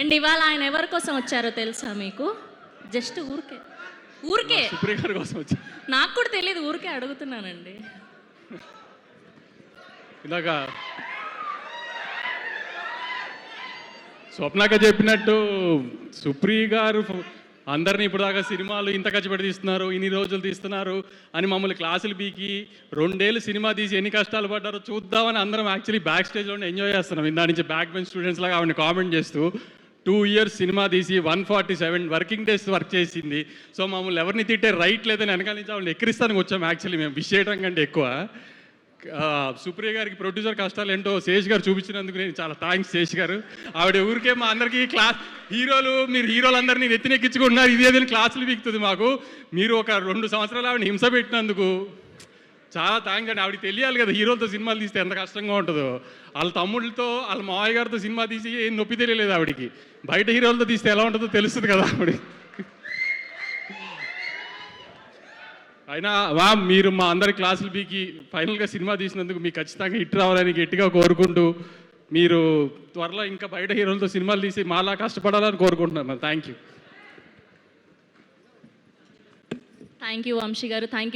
And ఇవాళ ఆయన ఎవరి కోసం వచ్చారో తెలుసా మీకు? జస్ట్ ఊరికే ఊరికే సుప్రియ గారి కోసం వచ్చా. నాకు కూడా తెలియదు, ఊరికే అడుగుతున్నానండి. ఇలాగా స్వప్నక చెప్పినట్టు సుప్రియ గారు అందరినీ ఇప్పుడు దాకా సినిమాలు ఇంత కష్టపడి తీస్తున్నారు, ఇన్ని రోజులు తీస్తున్నారు అని మమ్మల్ని క్లాసులు పీకి 2 ఏళ్ళు సినిమా తీసి ఎన్ని కష్టాలు పడ్డారో చూద్దామని అందరం యాక్చువల్లీ బ్యాక్ స్టేజ్లోనే ఎంజాయ్ చేస్తున్నాం. ఇందా నుంచి బ్యాక్ బెంచ్ స్టూడెంట్స్ లాగా ఆవిడని కామెంట్ చేస్తూ 2 years సినిమా తీసి 147 వర్కింగ్ డేస్ వర్క్ చేసింది. సో మమ్మల్ని ఎవరిని తిట్టే రైట్ లేదని వెనకాల నుంచి ఆవిడని ఎక్కిరిస్తానికి వచ్చాము. యాక్చువల్లీ మేము విష్ చేయడం కంటే ఎక్కువ సుప్రియ గారికి ప్రొడ్యూసర్ కష్టాలు ఏంటో శేష్ గారు చూపించినందుకు నేను చాలా థ్యాంక్స్ శేష్ గారు. ఆవిడ ఊరికే మా అందరికీ క్లాస్ మీరు హీరోలందరినీ నెత్తినెక్కించుకుంటున్నారు, ఇది ఏదైనా క్లాసులు పీకుతుంది మాకు. మీరు ఒక 2 సంవత్సరాలు ఆవిడ హింస పెట్టినందుకు చాలా థ్యాంక్స్ అండి. ఆవిడకి తెలియాలి కదా హీరోలతో సినిమాలు తీస్తే ఎంత కష్టంగా ఉంటుందో. వాళ్ళ తమ్ముళ్ళతో వాళ్ళ మావయ్య గారితో సినిమా తీసి ఏం నొప్పి తెలియలేదు ఆవిడకి. బయట హీరోలతో తీస్తే ఎలా ఉంటుందో తెలుస్తుంది కదా ఆవిడ. అయినా మీరు మా అందరి క్లాసులు పీకి ఫైనల్గా సినిమా తీసినందుకు మీకు ఖచ్చితంగా హిట్ రావాలని గట్టిగా కోరుకుంటూ, మీరు త్వరలో ఇంకా బయట హీరోలతో సినిమాలు తీసి మాలా కష్టపడాలని కోరుకుంటున్నాను. థ్యాంక్ యూ వంశీ గారు, థ్యాంక్ యూ.